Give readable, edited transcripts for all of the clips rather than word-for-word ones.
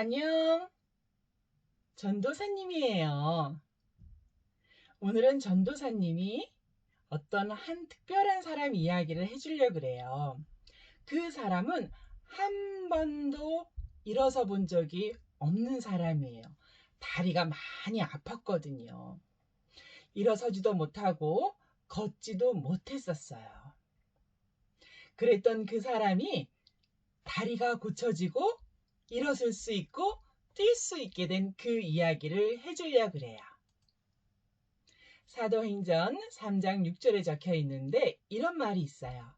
안녕. 전도사님이에요. 오늘은 전도사님이 어떤 한 특별한 사람 이야기를 해주려고 그래요. 그 사람은 한 번도 일어서 본 적이 없는 사람이에요. 다리가 많이 아팠거든요. 일어서지도 못하고 걷지도 못했었어요. 그랬던 그 사람이 다리가 고쳐지고 일어설 수 있고 뛸 수 있게 된 그 이야기를 해주려고 그래요. 사도행전 3장 6절에 적혀 있는데 이런 말이 있어요.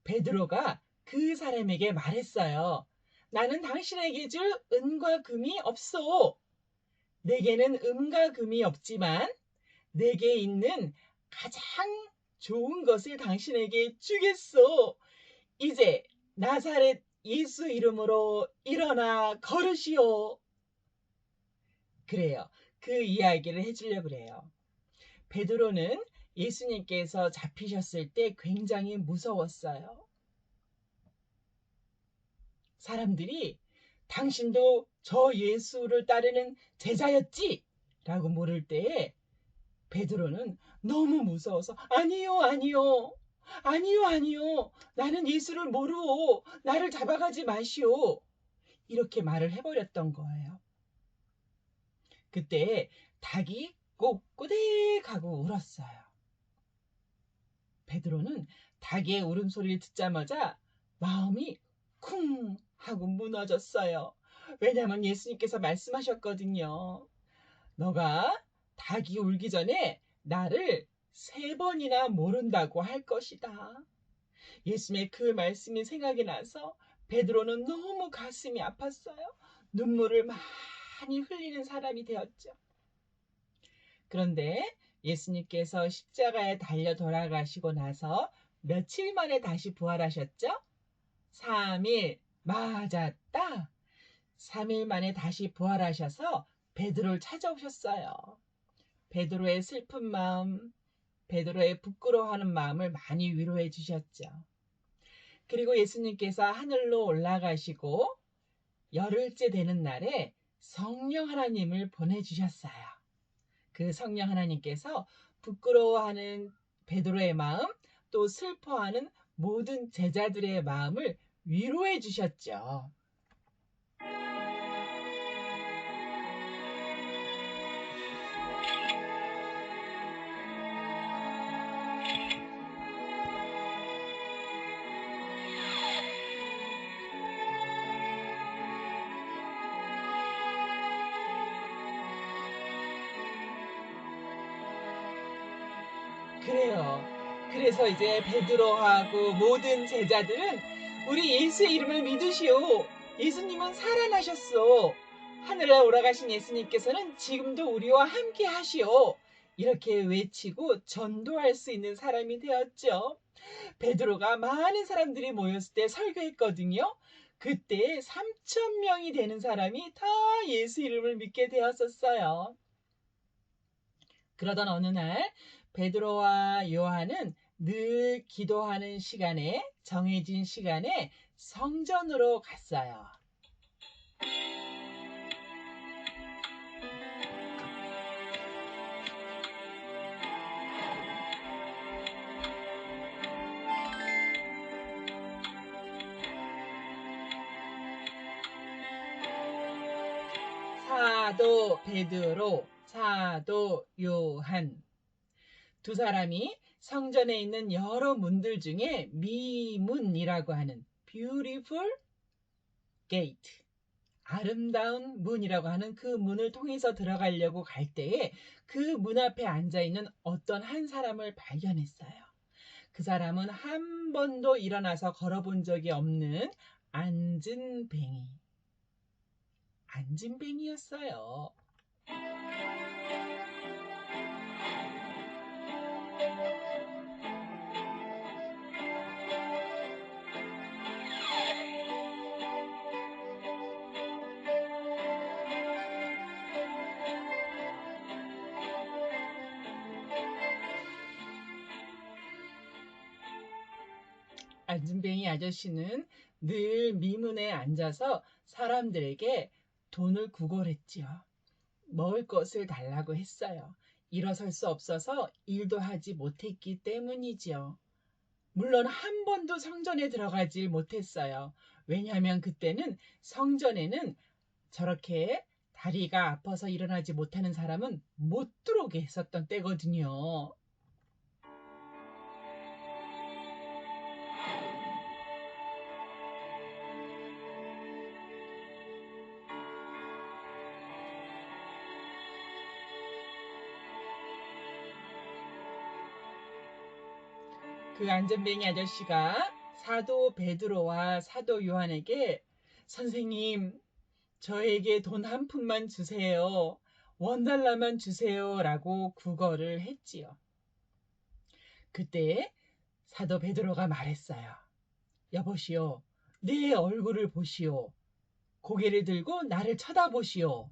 베드로가 그 사람에게 말했어요. 나는 당신에게 줄 은과 금이 없소. 내게는 은과 금이 없지만 내게 있는 가장 좋은 것을 당신에게 주겠소. 이제 나사렛 예수 이름으로 일어나 걸으시오. 그래요. 그 이야기를 해주려고 그래요. 베드로는 예수님께서 잡히셨을 때 굉장히 무서웠어요. 사람들이 당신도 저 예수를 따르는 제자였지? 라고 물을 때에 베드로는 너무 무서워서 아니요, 아니요. 아니요, 아니요. 나는 예수를 모르오. 나를 잡아가지 마시오. 이렇게 말을 해버렸던 거예요. 그때 닭이 꼬꼬댁하고 울었어요. 베드로는 닭의 울음소리를 듣자마자 마음이 쿵 하고 무너졌어요. 왜냐하면 예수님께서 말씀하셨거든요. 너가 닭이 울기 전에 나를 3번이나 모른다고 할 것이다. 예수님의 그 말씀이 생각이 나서 베드로는 너무 가슴이 아팠어요. 눈물을 많이 흘리는 사람이 되었죠. 그런데 예수님께서 십자가에 달려 돌아가시고 나서 며칠 만에 다시 부활하셨죠? 3일 맞았다. 3일 만에 다시 부활하셔서 베드로를 찾아오셨어요. 베드로의 슬픈 마음, 베드로의 부끄러워하는 마음을 많이 위로해 주셨죠. 그리고 예수님께서 하늘로 올라가시고 열흘째 되는 날에 성령 하나님을 보내주셨어요. 그 성령 하나님께서 부끄러워하는 베드로의 마음, 또 슬퍼하는 모든 제자들의 마음을 위로해 주셨죠. 그래요. 그래서 이제 베드로하고 모든 제자들은 우리 예수의 이름을 믿으시오. 예수님은 살아나셨어. 하늘에 올라가신 예수님께서는 지금도 우리와 함께 하시오. 이렇게 외치고 전도할 수 있는 사람이 되었죠. 베드로가 많은 사람들이 모였을 때 설교했거든요. 그때 3,000명이 되는 사람이 다 예수 이름을 믿게 되었었어요. 그러던 어느 날 베드로와 요한은 늘 기도하는 시간에 정해진 시간에 성전으로 갔어요. 사도 베드로, 사도 요한 두 사람이 성전에 있는 여러 문들 중에 미문이라고 하는 beautiful gate, 아름다운 문이라고 하는 그 문을 통해서 들어가려고 갈 때에 그 문 앞에 앉아 있는 어떤 한 사람을 발견했어요. 그 사람은 한 번도 일어나서 걸어본 적이 없는 앉은뱅이였어요. 앉은뱅이 아저씨는 늘 미문에 앉아서 사람들에게 돈을 구걸했지요. 먹을 것을 달라고 했어요. 일어설 수 없어서 일도 하지 못했기 때문이지요. 물론 한 번도 성전에 들어가지 못했어요. 왜냐하면 그때는 성전에는 저렇게 다리가 아파서 일어나지 못하는 사람은 못 들어오게 했었던 때거든요. 그 안전뱅이 아저씨가 사도 베드로와 사도 요한에게 선생님, 저에게 돈 한 푼만 주세요. $1만 주세요. 라고 구걸을 했지요. 그때 사도 베드로가 말했어요. 여보시오, 내 얼굴을 보시오. 고개를 들고 나를 쳐다보시오.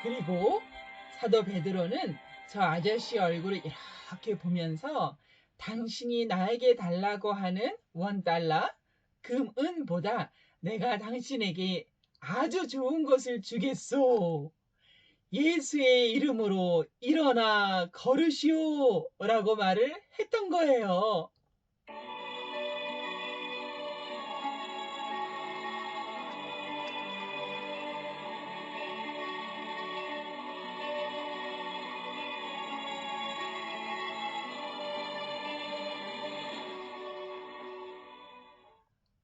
그리고 사도 베드로는 저 아저씨 얼굴을 이렇게 보면서 당신이 나에게 달라고 하는 $1, 금은보다 내가 당신에게 아주 좋은 것을 주겠소. 예수의 이름으로 일어나 걸으시오 라고 말을 했던 거예요.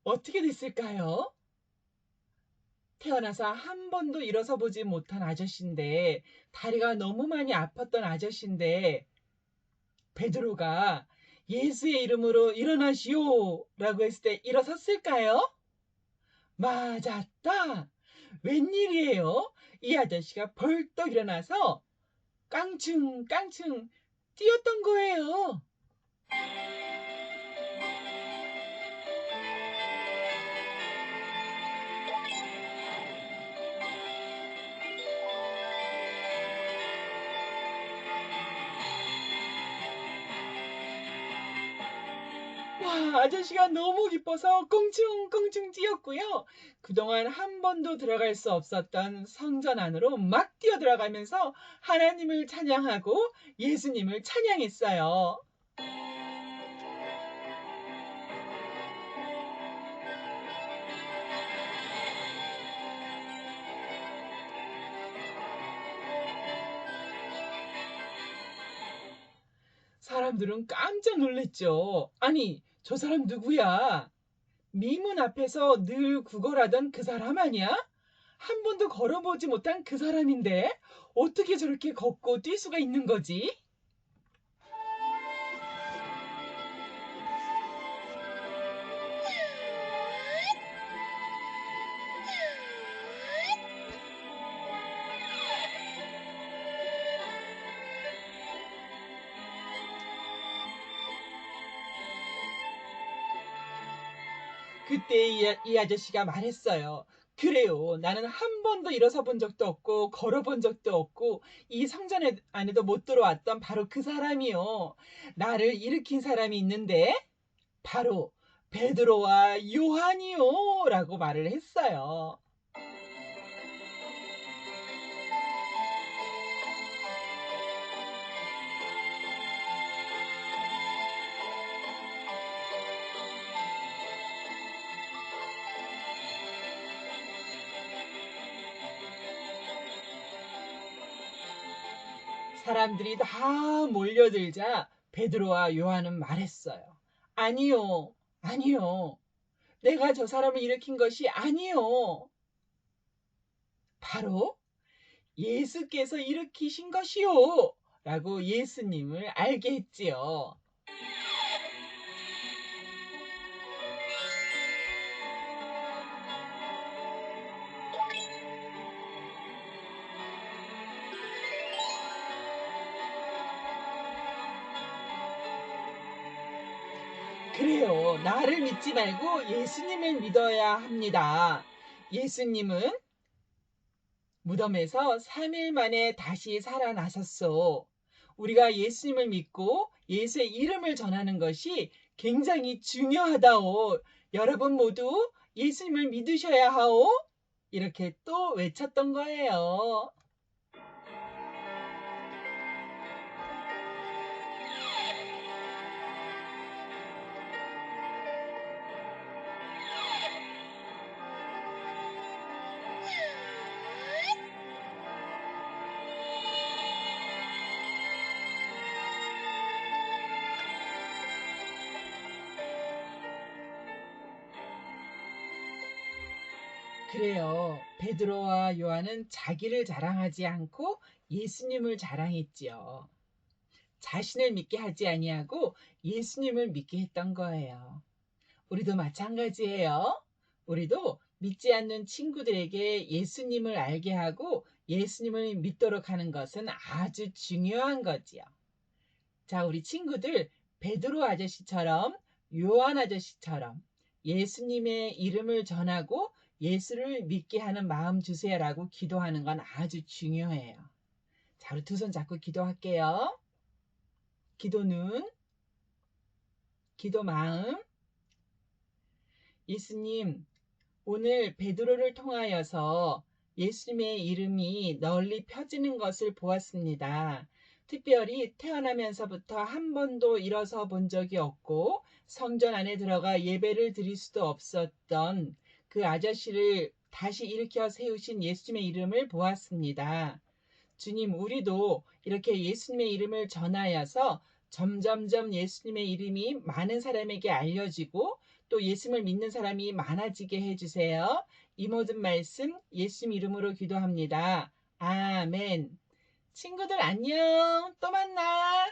어떻게 됐을까요? 태어나서 한 번도 일어서 보지 못한 아저씨인데, 다리가 너무 많이 아팠던 아저씨인데, 베드로가 예수의 이름으로 일어나시오 라고 했을 때 일어섰을까요? 맞았다. 웬일이에요? 이 아저씨가 벌떡 일어나서 깡충 깡충 뛰었던 거예요. 와, 아저씨가 너무 기뻐서 껑충껑충 뛰었고요. 그동안 한 번도 들어갈 수 없었던 성전 안으로 막 뛰어 들어가면서 하나님을 찬양하고 예수님을 찬양했어요. 사람들은 깜짝 놀랐죠. 아니, 저 사람 누구야? 미문 앞에서 늘 구걸하던 그 사람 아니야? 한 번도 걸어보지 못한 그 사람인데 어떻게 저렇게 걷고 뛸 수가 있는 거지? 그때 이 아저씨가 말했어요. 그래요. 나는 한 번도 일어서 본 적도 없고 걸어본 적도 없고 이 성전 안에도 못 들어왔던 바로 그 사람이요. 나를 일으킨 사람이 있는데 바로 베드로와 요한이요. 라고 말을 했어요. 사람들이 다 몰려들자 베드로와 요한은 말했어요. 아니요, 아니요. 내가 저 사람을 일으킨 것이 아니요. 바로 예수께서 일으키신 것이요. 라고 예수님을 알게 했지요. 그래요. 나를 믿지 말고 예수님을 믿어야 합니다. 예수님은 무덤에서 3일 만에 다시 살아나셨어. 우리가 예수님을 믿고 예수의 이름을 전하는 것이 굉장히 중요하다오. 여러분 모두 예수님을 믿으셔야 하오. 이렇게 또 외쳤던 거예요. 그래요. 베드로와 요한은 자기를 자랑하지 않고 예수님을 자랑했지요. 자신을 믿게 하지 아니하고 예수님을 믿게 했던 거예요. 우리도 마찬가지예요. 우리도 믿지 않는 친구들에게 예수님을 알게 하고 예수님을 믿도록 하는 것은 아주 중요한 거지요. 자, 우리 친구들 베드로 아저씨처럼 요한 아저씨처럼 예수님의 이름을 전하고 예수를 믿게 하는 마음 주세요라고 기도하는 건 아주 중요해요. 자, 우리 두 손 잡고 기도할게요. 기도 눈, 기도 마음. 예수님, 오늘 베드로를 통하여서 예수님의 이름이 널리 펴지는 것을 보았습니다. 특별히 태어나면서부터 한 번도 일어서 본 적이 없고 성전 안에 들어가 예배를 드릴 수도 없었던 그 아저씨를 다시 일으켜 세우신 예수님의 이름을 보았습니다. 주님, 우리도 이렇게 예수님의 이름을 전하여서 점점점 예수님의 이름이 많은 사람에게 알려지고 또 예수님을 믿는 사람이 많아지게 해주세요. 이 모든 말씀 예수님 이름으로 기도합니다. 아멘. 친구들 안녕. 또 만나.